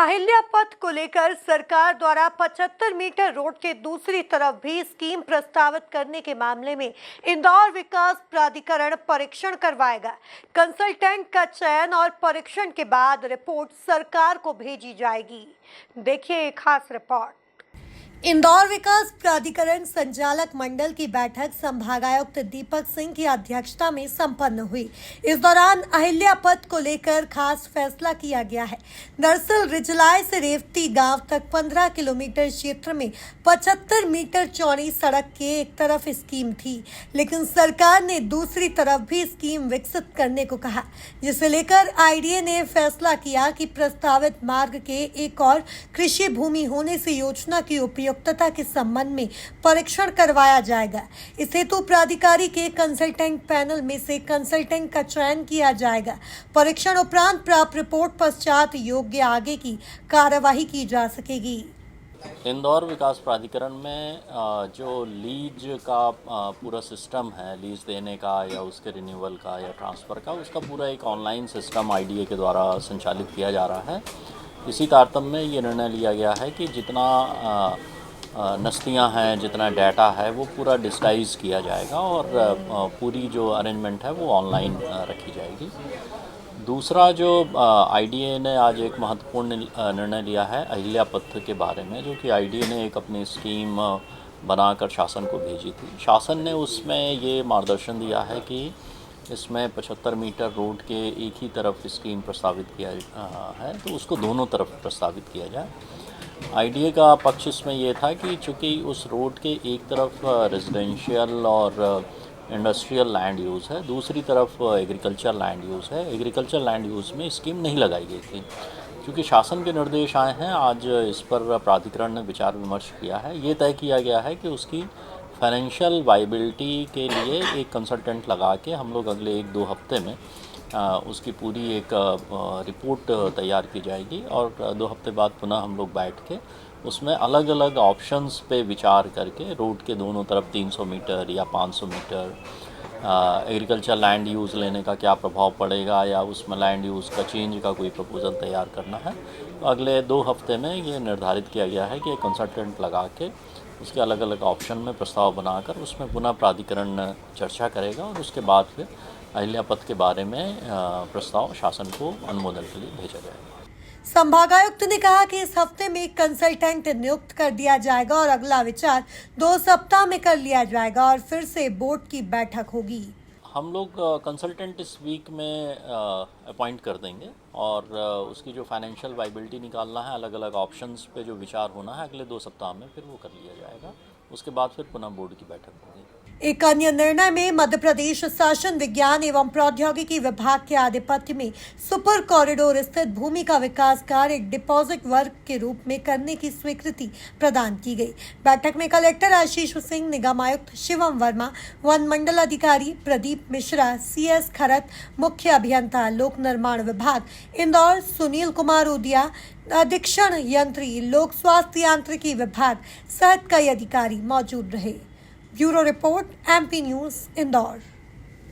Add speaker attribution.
Speaker 1: अहिल्या पथ को लेकर सरकार द्वारा 75 मीटर रोड के दूसरी तरफ भी स्कीम प्रस्तावित करने के मामले में इंदौर विकास प्राधिकरण परीक्षण करवाएगा। कंसल्टेंट का चयन और परीक्षण के बाद रिपोर्ट सरकार को भेजी जाएगी। देखिए एक खास रिपोर्ट। इंदौर विकास प्राधिकरण संचालक मंडल की बैठक संभागायुक्त दीपक सिंह की अध्यक्षता में संपन्न हुई। इस दौरान अहिल्या पथ को लेकर खास फैसला किया गया है। दरअसल रिजलाई से रेवती गांव तक 15 किलोमीटर क्षेत्र में 75 मीटर चौड़ी सड़क के एक तरफ स्कीम थी, लेकिन सरकार ने दूसरी तरफ भी स्कीम विकसित करने को कहा, जिसे लेकर आईडीए ने फैसला किया कि प्रस्तावित मार्ग के एक और कृषि भूमि होने से योजना की उपयुक्तता के संबंध में परीक्षण करवाया जाएगा। इस हेतु प्राधिकारी के कंसल्टेंट पैनल में से कंसल्टेंट का चयन किया जाएगा। परीक्षण उपरांत प्राप्त रिपोर्ट पश्चात योग्य आगे की कार्यवाही की जा सकेगी।
Speaker 2: इंदौर विकास प्राधिकरण में जो लीज का पूरा सिस्टम है, लीज देने का या उसके रिन्यूअल का या ट्रांसफ़र का, उसका पूरा एक ऑनलाइन सिस्टम आईडीए के द्वारा संचालित किया जा रहा है। इसी तारतम्य में ये निर्णय लिया गया है कि जितना नस्तियाँ हैं, जितना डाटा है, वो पूरा डिजिटाइज किया जाएगा और पूरी जो अरेंजमेंट है वो ऑनलाइन रखी जाएगी। दूसरा जो आईडीए ने आज एक महत्वपूर्ण निर्णय लिया है अहिल्या पथ के बारे में, जो कि आईडीए ने एक अपनी स्कीम बनाकर शासन को भेजी थी। शासन ने उसमें ये मार्गदर्शन दिया है कि इसमें 75 मीटर रोड के एक ही तरफ स्कीम प्रस्तावित किया है, तो उसको दोनों तरफ प्रस्तावित किया जाए। आईडीए का पक्ष इसमें यह था कि चूँकि उस रोड के एक तरफ रेजिडेंशियल और इंडस्ट्रियल लैंड यूज़ है, दूसरी तरफ एग्रीकल्चर लैंड यूज़ है। एग्रीकल्चर लैंड यूज़ में स्कीम नहीं लगाई गई थी। क्योंकि शासन के निर्देश आए हैं, आज इस पर प्राधिकरण ने विचार विमर्श किया है। ये तय किया गया है कि उसकी फाइनेंशियल वाइबिलिटी के लिए एक कंसल्टेंट लगा के हम लोग अगले 1-2 हफ्ते में उसकी पूरी एक रिपोर्ट तैयार की जाएगी और 2 हफ्ते बाद पुनः हम लोग बैठ के उसमें अलग अलग ऑप्शंस पे विचार करके रोड के दोनों तरफ 300 मीटर या 500 मीटर एग्रीकल्चर लैंड यूज़ लेने का क्या प्रभाव पड़ेगा या उसमें लैंड यूज़ का चेंज का कोई प्रपोजल तैयार करना है। तो अगले 2 हफ्ते में ये निर्धारित किया गया है कि एक कंसल्टेंट लगा के उसके अलग अलग ऑप्शन में प्रस्ताव बनाकर उसमें पुनः प्राधिकरण चर्चा करेगा और उसके बाद फिर अहिल्या पथ के बारे में प्रस्ताव शासन को अनुमोदन के लिए भेजा जाएगा।
Speaker 1: संभागायुक्त ने कहा कि इस हफ्ते में एक कंसल्टेंट नियुक्त कर दिया जाएगा और अगला विचार 2 सप्ताह में कर लिया जाएगा और फिर से बोर्ड की बैठक होगी।
Speaker 2: हम लोग कंसल्टेंट इस वीक में अपॉइंट कर देंगे और उसकी जो फाइनेंशियल वाइबिलिटी निकालना है, अलग अलग ऑप्शंस पे जो विचार होना है, अगले 2 सप्ताह में फिर वो कर लिया जाएगा। उसके बाद फिर पुनः बोर्ड की बैठक होगी।
Speaker 1: एक अन्य निर्णय में मध्य प्रदेश शासन विज्ञान एवं प्रौद्योगिकी विभाग के आधिपत्य में सुपर कॉरिडोर स्थित भूमि का विकास कार्य एक डिपॉजिट वर्क के रूप में करने की स्वीकृति प्रदान की गई। बैठक में कलेक्टर आशीष सिंह, निगम आयुक्त शिवम वर्मा, वन मंडल अधिकारी प्रदीप मिश्रा, सीएस खरत, मुख्य अभियंता लोक निर्माण विभाग इंदौर सुनील कुमार उदिया, अधीक्षण यंत्री लोक स्वास्थ्य यांत्रिकी विभाग सहित कई अधिकारी मौजूद रहे। Bureau report, MP news, Indore.